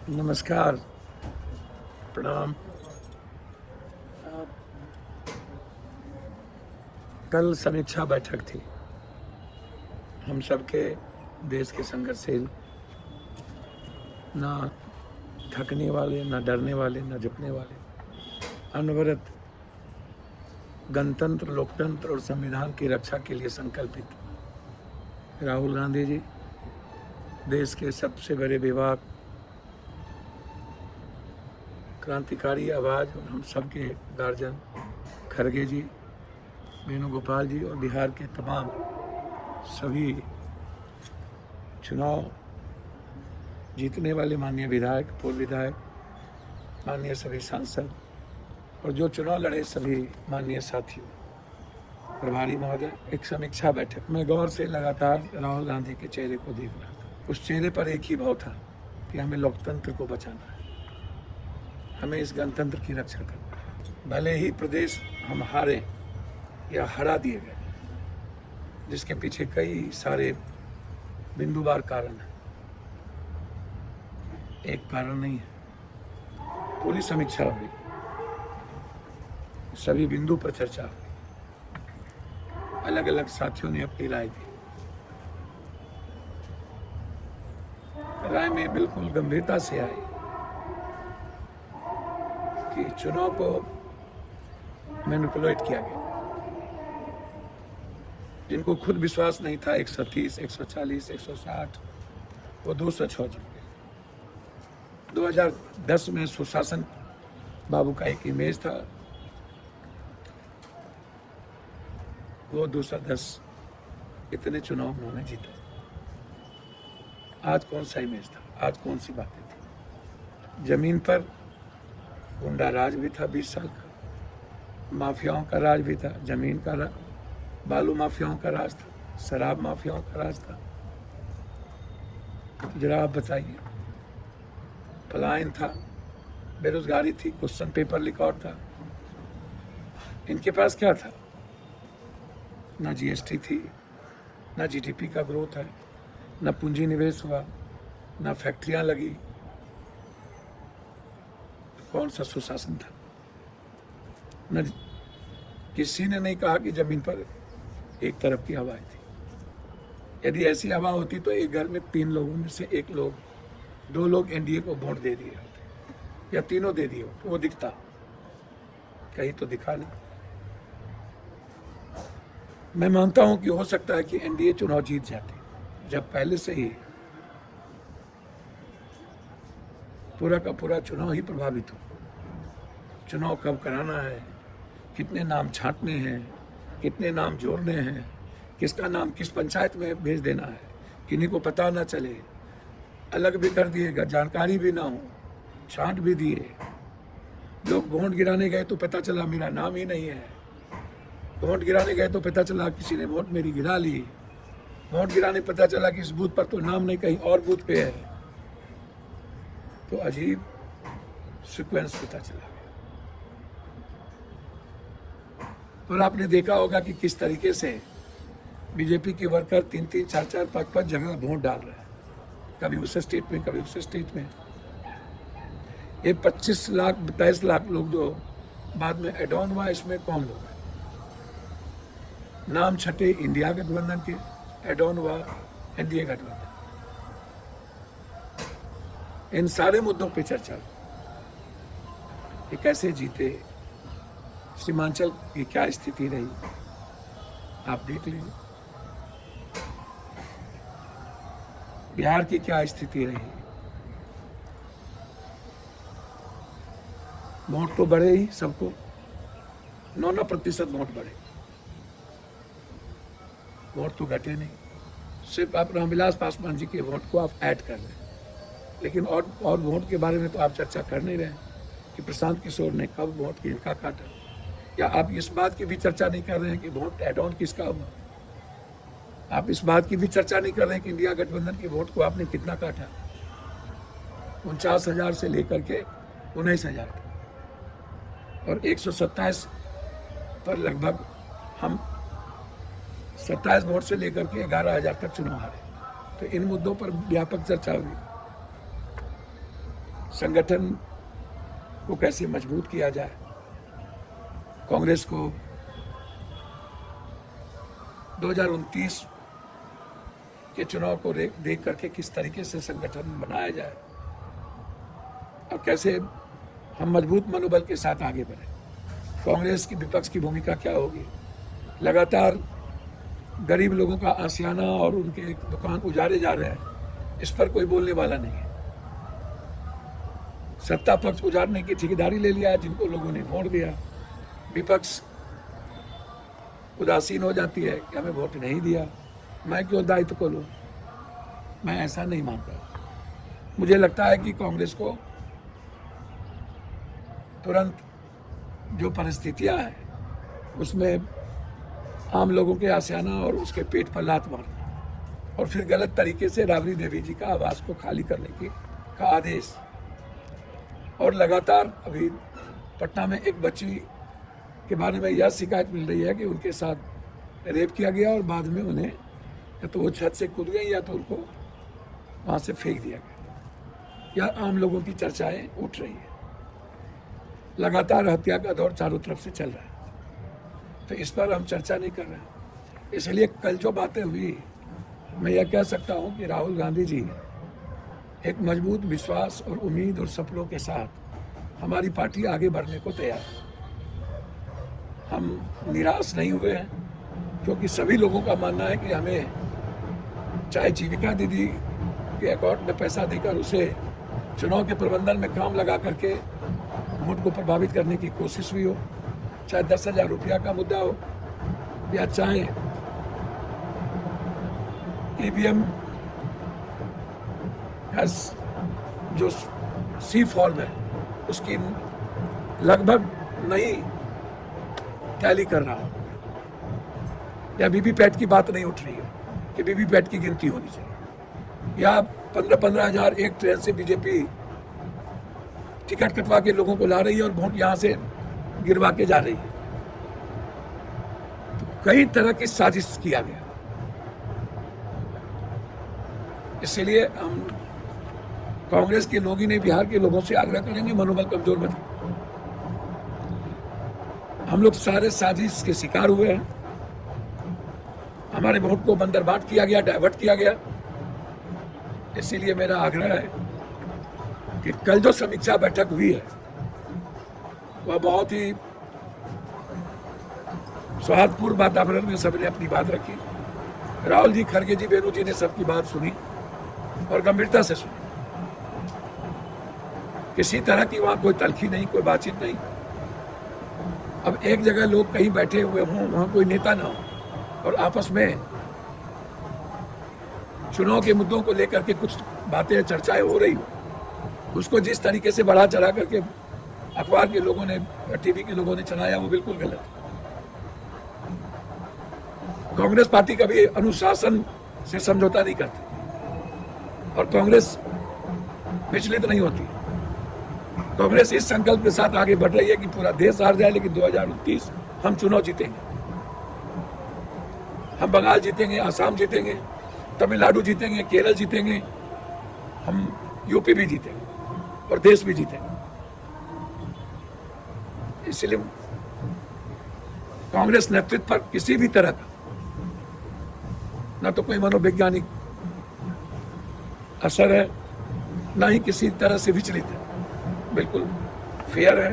नमस्कार, प्रणाम। कल समीक्षा बैठक थी। हम सबके देश के संघर्षशील, ना थकने वाले, ना डरने वाले, ना झुकने वाले, अनवरत गणतंत्र, लोकतंत्र और संविधान की रक्षा के लिए संकल्पित राहुल गांधी जी, देश के सबसे बड़े विभाग, क्रांतिकारी आवाज़ और हम सबके गार्जियन खड़गे जी, वेणुगोपाल जी और बिहार के तमाम सभी चुनाव जीतने वाले माननीय विधायक, पूर्व विधायक, माननीय सभी सांसद और जो चुनाव लड़े सभी माननीय साथियों, प्रभारी महोदय, एक समीक्षा बैठक में गौर से लगातार राहुल गांधी के चेहरे को देख रहा था। उस चेहरे पर एक ही भाव था कि हमें लोकतंत्र को बचाना है, हमें इस गणतंत्र की रक्षा करना है। भले ही प्रदेश हम हारे या हरा दिए गए, जिसके पीछे कई सारे बिंदुवार कारण है, एक कारण नहीं है। पूरी समीक्षा हुई, सभी बिंदु पर चर्चा हुई, अलग अलग साथियों ने अपनी राय दी। राय में बिल्कुल गंभीरता से आई कि चुनाव को मैनिपुलेट किया गया। जिनको खुद विश्वास नहीं था 130, 140, 160, वो 206 जीत गए। 2010 में सुशासन बाबू का एक इमेज था, वो 210 इतने चुनाव उन्होंने जीते। आज कौन सा इमेज था, आज कौन सी बातें थी? जमीन पर गुंडा राज भी था 20 साल का, माफियाओं का राज भी था, जमीन का राज, बालू माफियाओं का राज था, शराब माफियाओं का राज था। तो जरा आप बताइए, पलायन था, बेरोजगारी थी, क्वेश्चन पेपर लीक आउट था। इनके पास क्या था? ना जीएसटी थी, ना जीडीपी का ग्रोथ है, ना पूंजी निवेश हुआ, ना फैक्ट्रियां लगी। तो कौन सा सुशासन था? न किसी ने नहीं कहा कि जमीन पर एक तरफ की हवा थी। यदि ऐसी हवा होती तो एक घर में 3 लोगों में से 1 लोग, 2 लोग एनडीए को वोट दे दिए होते, या तीनों दे दिए होते, वो दिखता। कहीं तो दिखा नहीं। मैं मानता हूं कि हो सकता है कि एनडीए चुनाव जीत जाती, जब पहले से ही पूरा का पूरा चुनाव ही प्रभावित हो। चुनाव कब कराना है, कितने नाम छांटने हैं, कितने नाम जोड़ने हैं, किसका नाम किस पंचायत में भेज देना है, किन्हीं को पता ना चले, अलग भी कर दिएगा, जानकारी भी ना हो, छांट भी दिए। लोग वोट गिराने गए तो पता चला मेरा नाम ही नहीं है, वोट गिराने गए तो पता चला किसी ने वोट मेरी गिरा ली, वोट गिराने पता चला कि इस बूथ पर तो नाम नहीं, कहीं और बूथ पे है। तो अजीब सीक्वेंस पता चला। और आपने देखा होगा कि किस तरीके से बीजेपी के वर्कर 3-3, 4-4, 5-5 जगह वोट डाल रहे हैं, कभी उस स्टेट में, कभी उस स्टेट में। ये 25 लाख 22 लाख लोग जो बाद में एड ऑन हुआ, इसमें कौन लोग हैं? नाम छठे इंडिया गठबंधन के, एड ऑन हुआ एनडीए गठबंधन। इन सारे मुद्दों पे चर्चा हुई कि कैसे जीते, सीमांचल की क्या स्थिति रही, आप देख लीजिए, बिहार की क्या स्थिति रही। वोट तो बढ़े ही सबको, 9% वोट बढ़े, वोट तो घटे नहीं। सिर्फ आप रामविलास पासवान जी के वोट को आप ऐड कर रहे हैं, लेकिन और वोट के बारे में तो आप चर्चा कर नहीं रहे कि प्रशांत किशोर ने कब वोट किसका काटा, या आप इस बात की भी चर्चा नहीं कर रहे हैं कि वोट एड ऑन किसका हुआ। आप इस बात की भी चर्चा नहीं कर रहे हैं कि इंडिया गठबंधन के वोट को आपने कितना काटा, 49,000 से लेकर के 19,000, और 127 पर लगभग हम 27 वोट से लेकर के 11,000 तक चुनाव हारे। तो इन मुद्दों पर व्यापक चर्चा हुई। संगठन को कैसे मजबूत किया जाए, कांग्रेस को 2029 के चुनाव को देख करके किस तरीके से संगठन बनाया जाए और कैसे हम मजबूत मनोबल के साथ आगे बढ़े। कांग्रेस की विपक्ष की भूमिका क्या होगी? लगातार गरीब लोगों का आशियाना और उनके दुकान उजाड़े जा रहे हैं, इस पर कोई बोलने वाला नहीं है। सत्ता पक्ष उजाड़ने की ठेकेदारी ले लिया जिनको लोगों ने वोट दिया, विपक्ष उदासीन हो जाती है कि हमें वोट नहीं दिया, मैं क्यों दायित्व को लूं? मैं ऐसा नहीं मानता। मुझे लगता है कि कांग्रेस को तुरंत जो परिस्थितियां हैं उसमें आम लोगों के आशियाना और उसके पेट पर लात मारना और फिर गलत तरीके से राबड़ी देवी जी का आवास को खाली करने का आदेश, और लगातार अभी पटना में एक बच्ची के बारे में यह शिकायत मिल रही है कि उनके साथ रेप किया गया और बाद में उन्हें या तो वो छत से कूद गई या तो उनको वहाँ से फेंक दिया गया। यह आम लोगों की चर्चाएं उठ रही है। लगातार हत्या का दौर चारों तरफ से चल रहा है, तो इस पर हम चर्चा नहीं कर रहे हैं। इसलिए कल जो बातें हुई, मैं यह कह सकता हूँ कि राहुल गांधी जी एक मजबूत विश्वास और उम्मीद और सपनों के साथ हमारी पार्टी आगे बढ़ने को तैयार है। हम निराश नहीं हुए हैं, क्योंकि सभी लोगों का मानना है कि हमें चाहे जीविका दीदी के अकाउंट में पैसा देकर उसे चुनाव के प्रबंधन में काम लगा करके वोट को प्रभावित करने की कोशिश हुई हो, चाहे 10,000 रुपया का मुद्दा हो, या चाहे ईवीएम जो सी फॉर्म है उसकी लगभग नहीं टैली कर रहा हो, या वीवीपैट की बात नहीं उठ रही है कि वीवीपैट की गिनती होनी चाहिए, या 15-15 हज़ार एक ट्रेन से बीजेपी टिकट कटवा के लोगों को ला रही है और वोट यहां से गिरवा के जा रही है। तो कई तरह की साजिश किया गया। इसलिए हम कांग्रेस के लोग ही नहीं, बिहार के लोगों से आग्रह करेंगे, मनोबल कमजोर मत। हम लोग सारे साजिश के शिकार हुए हैं। हमारे वोट को बंदरबाट किया गया, डाइवर्ट किया गया। इसीलिए मेरा आग्रह है कि कल जो समीक्षा बैठक हुई है वह बहुत ही सौहार्दपूर्ण वातावरण में सबने अपनी बात रखी। राहुल जी, खड़गे जी, बेनू जी ने सबकी बात सुनी और गंभीरता से सुनी। किसी तरह की वहां कोई तलखी नहीं, कोई बातचीत नहीं। अब एक जगह लोग कहीं बैठे हुए हों, वहां कोई नेता ना हो और आपस में चुनाव के मुद्दों को लेकर के कुछ बातें, चर्चाएं हो रही हो, उसको जिस तरीके से बढ़ा चढ़ा करके अखबार के लोगों ने, टीवी के लोगों ने चलाया, वो बिल्कुल गलत है। कांग्रेस पार्टी कभी अनुशासन से समझौता नहीं करती और कांग्रेस विचलित नहीं होती। कांग्रेस इस संकल्प के साथ आगे बढ़ रही है कि पूरा देश हार जाए लेकिन 2029 हम चुनाव जीतेंगे। हम बंगाल जीतेंगे, आसाम जीतेंगे, तमिलनाडु जीतेंगे, केरल जीतेंगे, हम यूपी भी जीतेंगे और देश भी जीतेंगे। इसलिए कांग्रेस नेतृत्व पर किसी भी तरह का न तो कोई मनोवैज्ञानिक असर है, न ही किसी तरह से विचलित है। बिल्कुल फेयर है,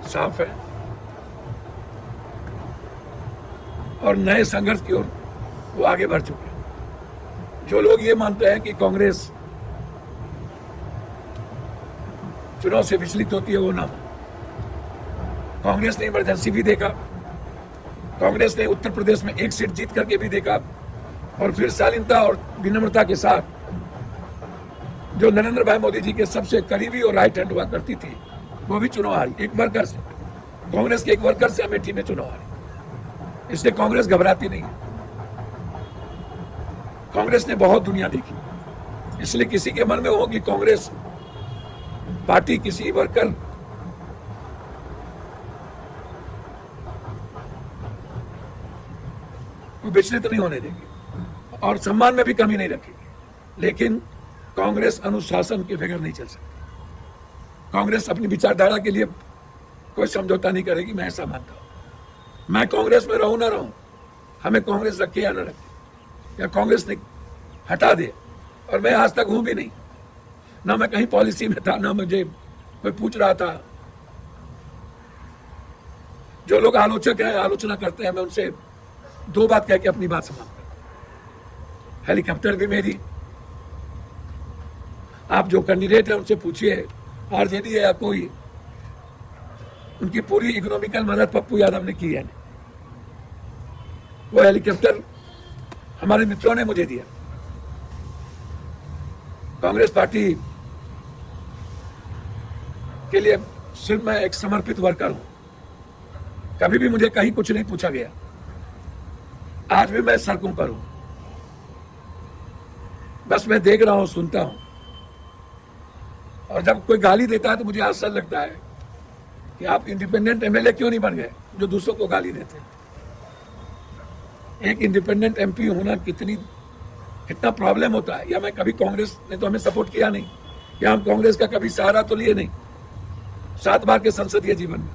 साफ है और नए संघर्ष की ओर वो आगे बढ़ चुके हैं। जो लोग ये मानते हैं कि कांग्रेस चुनाव से विचलित होती है, वो ना। कांग्रेस ने इमरजेंसी भी देखा, कांग्रेस ने उत्तर प्रदेश में एक सीट जीत करके भी देखा और फिर शालीनता और विनम्रता के साथ जो नरेंद्र भाई मोदी जी के सबसे करीबी और राइट हैंड हुआ करती थी, वो भी चुनाव हारी। एक वर्कर से, कांग्रेस के एक वर्कर से अमेठी में चुनाव हारी। इसलिए कांग्रेस घबराती नहीं है। कांग्रेस ने बहुत दुनिया देखी, इसलिए किसी के मन में हो कि कांग्रेस पार्टी किसी वर्कर को विचलित नहीं होने देगी और सम्मान में भी कमी नहीं रखेगी। लेकिन कांग्रेस अनुशासन के बगैर नहीं चल सकती। कांग्रेस अपनी विचारधारा के लिए कोई समझौता नहीं करेगी, मैं ऐसा मानता हूं। मैं कांग्रेस में रहूं ना रहूं, हमें कांग्रेस रखे या ना रखे, या कांग्रेस ने हटा दे, और मैं आज तक हूं भी नहीं, ना मैं कहीं पॉलिसी में था, ना मुझे कोई पूछ रहा था। जो लोग आलोचक हैं, आलोचना करते हैं, मैं उनसे दो बात कह के अपनी बात समाप्त करता हूं। हेलीकॉप्टर भी मेरी, आप जो कैंडिडेट है उनसे पूछिए, आरजेडी है या कोई, उनकी पूरी इकोनॉमिकल मदद पप्पू यादव ने की है। वो हेलीकॉप्टर हमारे मित्रों ने मुझे दिया। कांग्रेस पार्टी के लिए सिर्फ मैं एक समर्पित वर्कर हूं। कभी भी मुझे कहीं कुछ नहीं पूछा गया। आज भी मैं सड़कों पर हूं, बस मैं देख रहा हूं, सुनता हूं। और जब कोई गाली देता है तो मुझे आश्चर्य लगता है कि आप इंडिपेंडेंट एमएलए क्यों नहीं बन गए जो दूसरों को गाली देते हैं। एक इंडिपेंडेंट एमपी होना कितना प्रॉब्लम होता है। या मैं कभी, कांग्रेस ने तो हमें सपोर्ट किया नहीं, या हम कांग्रेस का कभी सहारा तो लिए नहीं 7 बार के संसदीय जीवन में,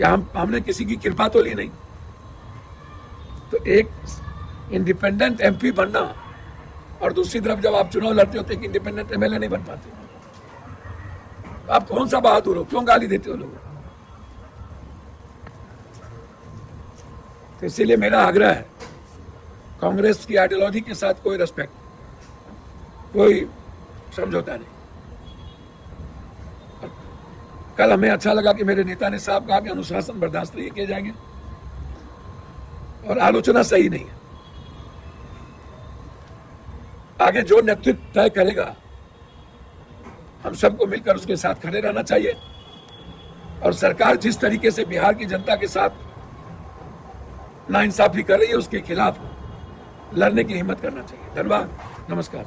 या हमने किसी की कृपा तो ली नहीं। तो एक इंडिपेंडेंट एमपी बनना, और दूसरी तरफ जब आप चुनाव लड़ते होते, एक इंडिपेंडेंट एमएलए नहीं बन पाते, आप कौन सा बहादुर हो, क्यों गाली देते हो लोगों को? तो इसीलिए मेरा आग्रह है, कांग्रेस की आइडियोलॉजी के साथ कोई रिस्पेक्ट, कोई समझौता नहीं। कल हमें अच्छा लगा कि मेरे नेता ने साहब कहा कि अनुशासन बर्दाश्त नहीं किए जाएंगे, और आलोचना सही नहीं है। आगे जो नेतृत्व तय करेगा, हम सबको मिलकर उसके साथ खड़े रहना चाहिए। और सरकार जिस तरीके से बिहार की जनता के साथ नाइंसाफी कर रही है, उसके खिलाफ लड़ने की हिम्मत करना चाहिए। धन्यवाद, नमस्कार।